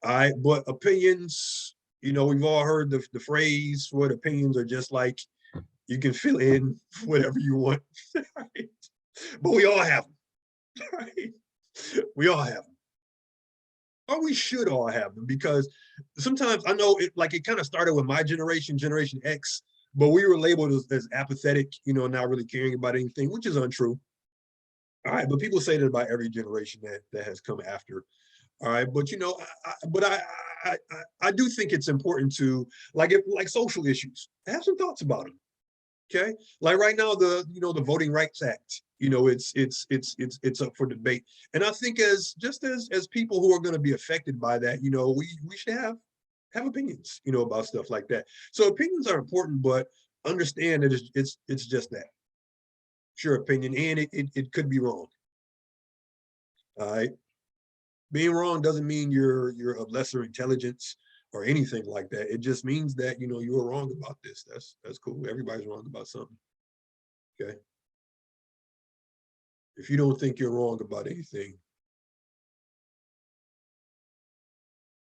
All right, but opinions, we've all heard the phrase, what opinions are just like, you can fill in whatever you want. Right? But we all have them. Right? We all have them. Or we should all have them, because sometimes I know it kind of started with my generation, Generation X, but we were labeled as apathetic, not really caring about anything, which is untrue. All right, but people say that about every generation that has come after. All right, but I do think it's important to, like, if like social issues, have some thoughts about them. Okay, like right now, the the Voting Rights Act, it's up for debate, and I think as just as people who are going to be affected by that, we should have opinions, about stuff like that. So opinions are important, but understand that it's just that, it's your opinion, and it could be wrong. All right, being wrong doesn't mean you're of lesser intelligence or anything like that. It just means that you were wrong about this. That's cool. Everybody's wrong about something. Okay. If you don't think you're wrong about anything,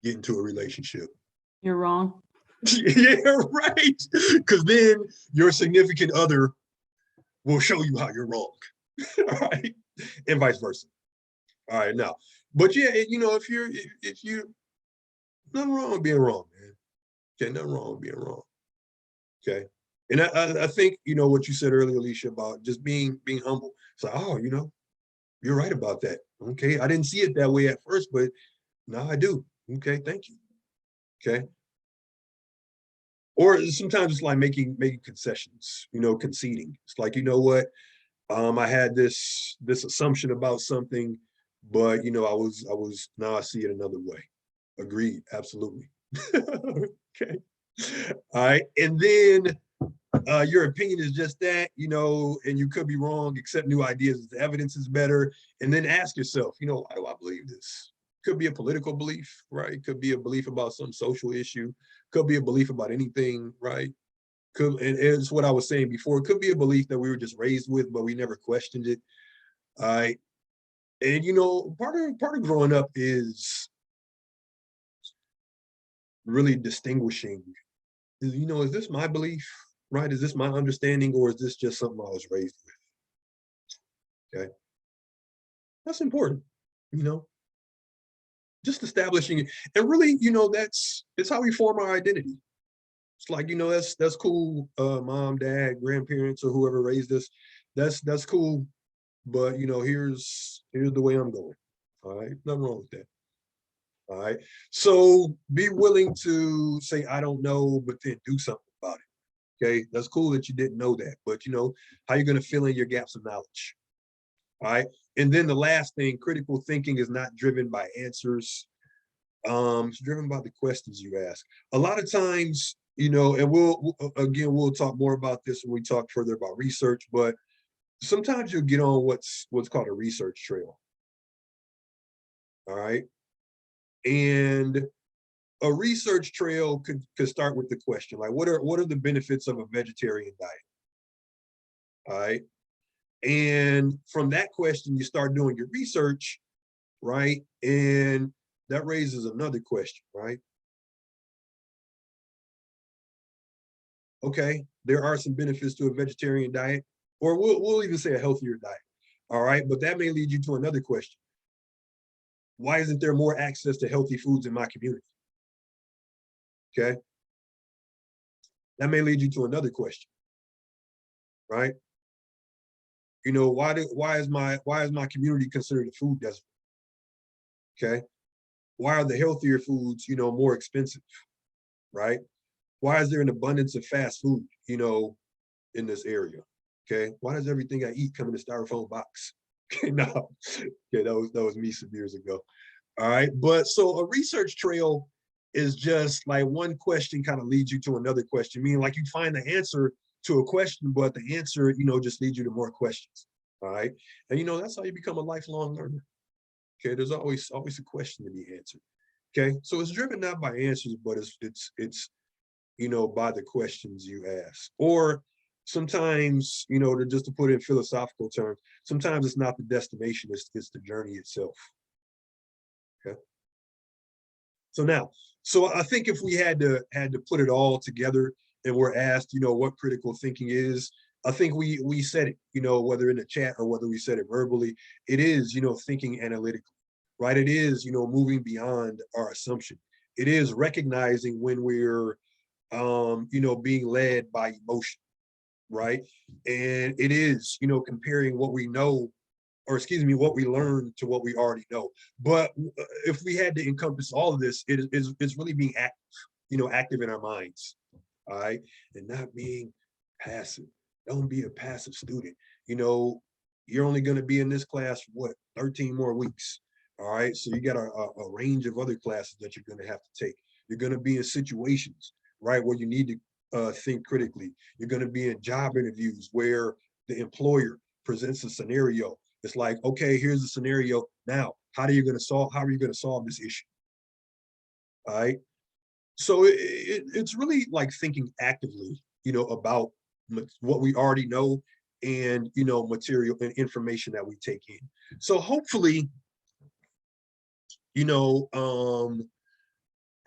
get into a relationship. You're wrong. Yeah, right. Because then your significant other will show you how you're wrong. All right. And vice versa. All right. Now, but yeah, if you nothing wrong with being wrong, man. Okay, nothing wrong with being wrong. Okay. And I think what you said earlier, Alicia, about just being humble. It's like, oh, you're right about that. Okay. I didn't see it that way at first, but now I do. Okay, thank you. Okay. Or sometimes it's like making concessions, conceding. It's like, you know what? I had this assumption about something, but I was now I see it another way. Agreed, absolutely. Okay. All right. And then your opinion is just that, and you could be wrong, accept new ideas if the evidence is better, and then ask yourself, why do I believe this? Could be a political belief, right? Could be a belief about some social issue, could be a belief about anything, right? And it's what I was saying before. It could be a belief that we were just raised with, but we never questioned it. All right. And part of growing up is really distinguishing, is this my belief, right? Is this my understanding, or is this just something I was raised with? Okay. That's important, just establishing it. And really, it's how we form our identity. It's like, that's cool, mom, dad, grandparents, or whoever raised us. That's cool. But here's the way I'm going. All right. Nothing wrong with that. All right. So be willing to say, I don't know, but then do something about it. Okay. That's cool that you didn't know that, but how you're going to fill in your gaps of knowledge. All right. And then the last thing, critical thinking is not driven by answers. It's driven by the questions you ask. A lot of times, and we'll talk more about this when we talk further about research, but sometimes you'll get on what's called a research trail. All right. And a research trail could start with the question, like, what are the benefits of a vegetarian diet? All right. And from that question, you start doing your research, right? And that raises another question, right? Okay, there are some benefits to a vegetarian diet, or we'll even say a healthier diet. All right, but that may lead you to another question. Why isn't there more access to healthy foods in my community? Okay. That may lead you to another question, right? Why is my community considered a food desert? Okay. Why are the healthier foods, more expensive, right? Why is there an abundance of fast food, in this area? Okay. Why does everything I eat come in a styrofoam box? Okay, no. Okay, that was me some years ago. All right. But so a research trail is just like one question kind of leads you to another question, meaning like you find the answer to a question, but the answer, just leads you to more questions. All right. And that's how you become a lifelong learner. Okay. There's always a question to be answered. Okay. So it's driven not by answers, but it's by the questions you ask. Or sometimes, to put it in philosophical terms, sometimes it's not the destination, it's the journey itself. Okay. So I think if we had to put it all together and we're asked, what critical thinking is, I think we said it, whether in the chat or whether we said it verbally, it is, thinking analytically, right? It is, moving beyond our assumption. It is recognizing when we're, being led by emotion, right? And it is, comparing what we know or excuse me, what we learn to what we already know. But if we had to encompass all of this, it's really being active, active in our minds, all right, and not being passive. Don't be a passive student. You're only going to be in this class for what, 13 more weeks. All right, so you got a range of other classes that you're going to have to take. You're going to be in situations, right, where you need to think critically. You're going to be in job interviews where the employer presents a scenario. It's like, okay, here's the scenario. Now, how are you going to solve this issue? All right. So it's really like thinking actively, about what we already know and, material and information that we take in. So hopefully,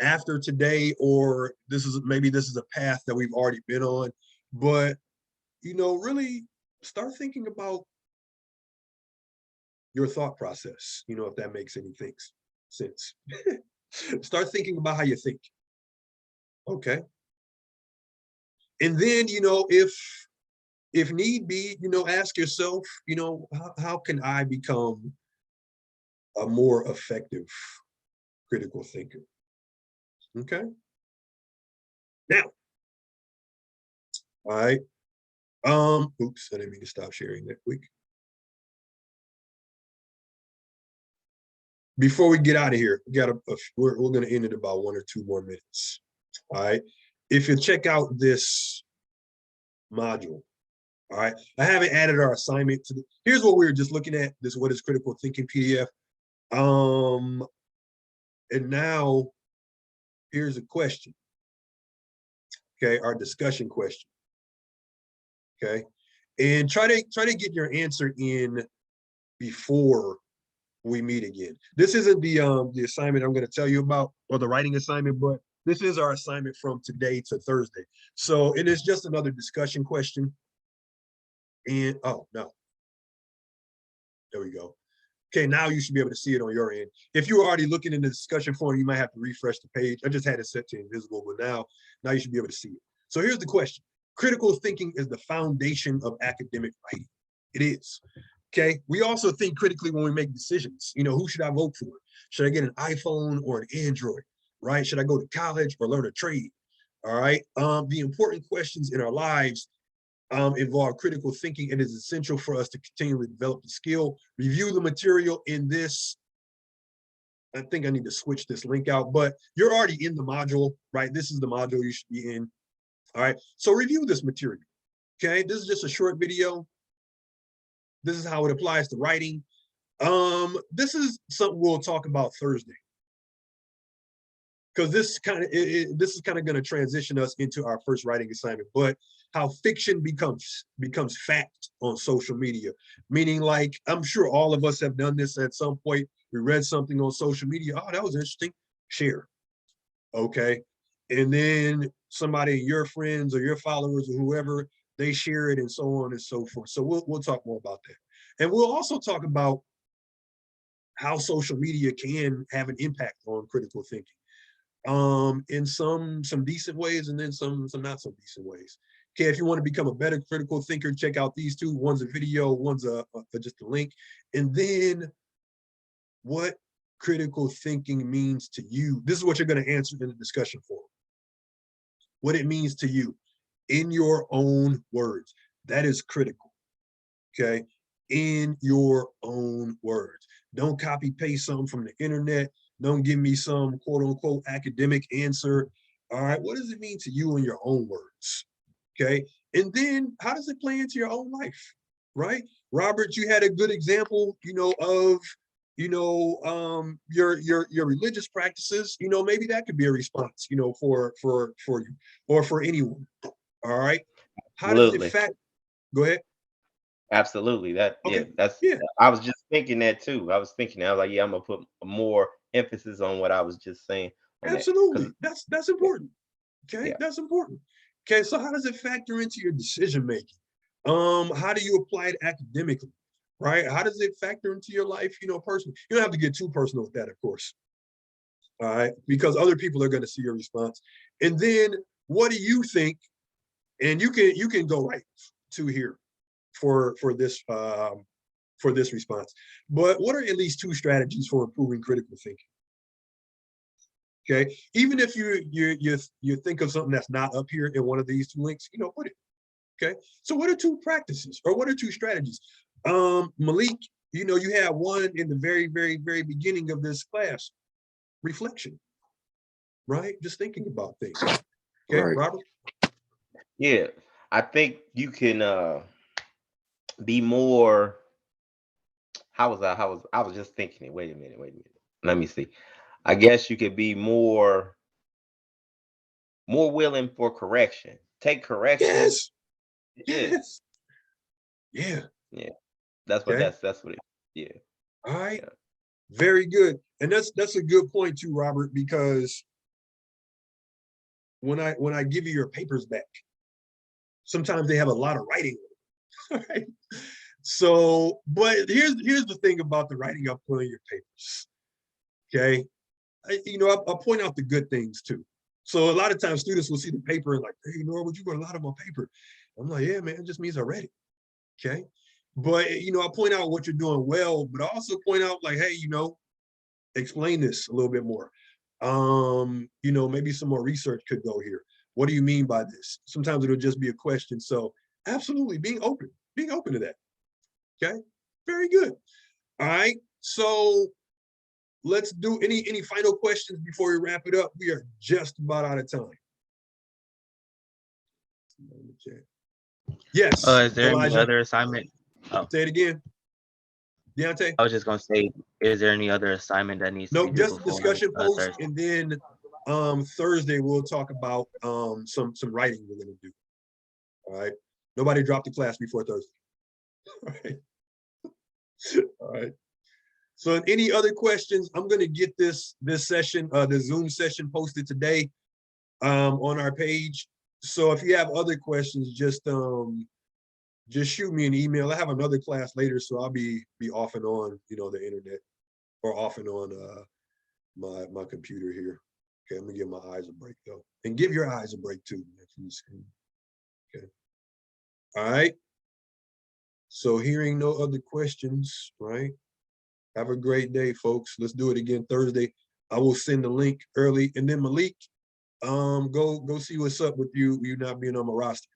after today, or this is a path that we've already been on, but, really start thinking about your thought process, if that makes any sense. Start thinking about how you think. Okay. And then, if need be, ask yourself, how can I become a more effective critical thinker? Okay. Now, all right. Oops, I didn't mean to stop sharing that quick. Before we get out of here, we're going to end in about 1 or 2 more minutes. All right. If you check out this module, all right, I haven't added our assignment to here's what we were just looking at, this What is Critical Thinking PDF. And now here's a question. Okay, our discussion question. Okay, and try to get your answer in before we meet again. This isn't the assignment I'm going to tell you about, or the writing assignment, but this is our assignment from today to Thursday. So it is just another discussion question. And oh no, there we go. Okay, now you should be able to see it on your end. If you were already looking in the discussion forum, you might have to refresh the page. I just had it set to invisible, but now you should be able to see it. So here's the question. Critical thinking is the foundation of academic writing. It is. Okay, we also think critically when we make decisions. Who should I vote for? Should I get an iPhone or an Android, right? Should I go to college or learn a trade? All right, the important questions in our lives involve critical thinking. It is essential for us to continually develop the skill, review the material in this. I think I need to switch this link out, but you're already in the module, right? This is the module you should be in. All right, so review this material. Okay, this is just a short video. This is how it applies to writing. This is something we'll talk about Thursday, because this is kind of going to transition us into our first writing assignment, but how fiction becomes fact on social media. Meaning, like, I'm sure all of us have done this at some point. We read something on social media. Oh, that was interesting. Share. Okay. And then somebody, your friends or your followers or whoever, they share it and so on and so forth. So we'll talk more about that. And we'll also talk about how social media can have an impact on critical thinking. In some decent ways, and then some not so decent ways. Okay, if you want to become a better critical thinker, check out these two. One's a video, one's just a link. And then what critical thinking means to you. This is what you're going to answer in the discussion forum. What it means to you in your own words. That is critical. Okay, in your own words. Don't copy paste something from the internet. Don't give me some quote unquote academic answer. All right, what does it mean to you in your own words? Okay, and then how does it play into your own life? Right, Robert, you had a good example, of your religious practices. Maybe that could be a response, for you or for anyone. All right, how does it affect? Go ahead. Absolutely. Okay. That's Yeah. I was just thinking that too. I was like, yeah, I'm gonna put more emphasis on what I was just saying on that. Absolutely. That's important. Okay, Yeah. that's important. Okay, so how does it factor into your decision making? How do you apply it academically? Right? How does it factor into your life, personally? You don't have to get too personal with that, of course. All right, because other people are going to see your response. And then what do you think? And you can go right to here for this for this response. But what are at least 2 strategies for improving critical thinking? Okay, even if you think of something that's not up here in one of these 2 links, put it. Okay, so what are 2 practices or what are 2 strategies? Malik, you had one in the very, very, very beginning of this class, reflection, right? Just thinking about things. Okay, Right. Robert? Yeah, I think you can be more. I was just thinking it. Wait a minute. Let me see. I guess you could be more willing for correction. Take correction. Yes. Yeah. Yeah. That's what Okay. that's what it. Yeah. All right. Yeah. Very good. And that's a good point too, Robert, because when I give you your papers back, sometimes they have a lot of writing. Right? So, but here's the thing about the writing up on your papers. Okay. I'll point out the good things too. So a lot of times students will see the paper and like, hey, Norwood, you got a lot on my paper. I'm like, yeah, man, it just means I read it. Okay. But I point out what you're doing well, but I also point out like, hey, explain this a little bit more. Maybe some more research could go here. What do you mean by this? Sometimes it'll just be a question. So absolutely being open to that. Okay, very good. All right, so let's do any final questions before we wrap it up. We are just about out of time. Yes. Is there any Elijah, other assignment? say it again. Deontay? I was just gonna say, is there any other assignment that needs to No, be due just before discussion post, Thursday? and then Thursday we'll talk about some writing we're gonna do. All right. Nobody dropped the class before Thursday. All right. All right. So any other questions? I'm gonna get this session, the Zoom session posted today on our page. So if you have other questions, just shoot me an email. I have another class later, so I'll be off and on, the internet, or off and on my computer here. Okay, I'm gonna give my eyes a break though, and give your eyes a break too. Okay. All right. So hearing no other questions, right? Have a great day, folks. Let's do it again Thursday. I will send the link early, and then Malik, go see what's up with you not being on my roster.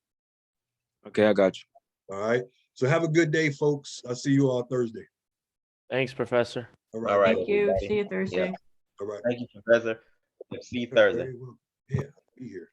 Okay, I got you. All right. So have a good day, folks. I'll see you all Thursday. Thanks, Professor. All right. All right. Thank you. everybody. See you Thursday. Yeah. All right. Thank you, Professor. See you Thursday. Very well. Yeah, be here.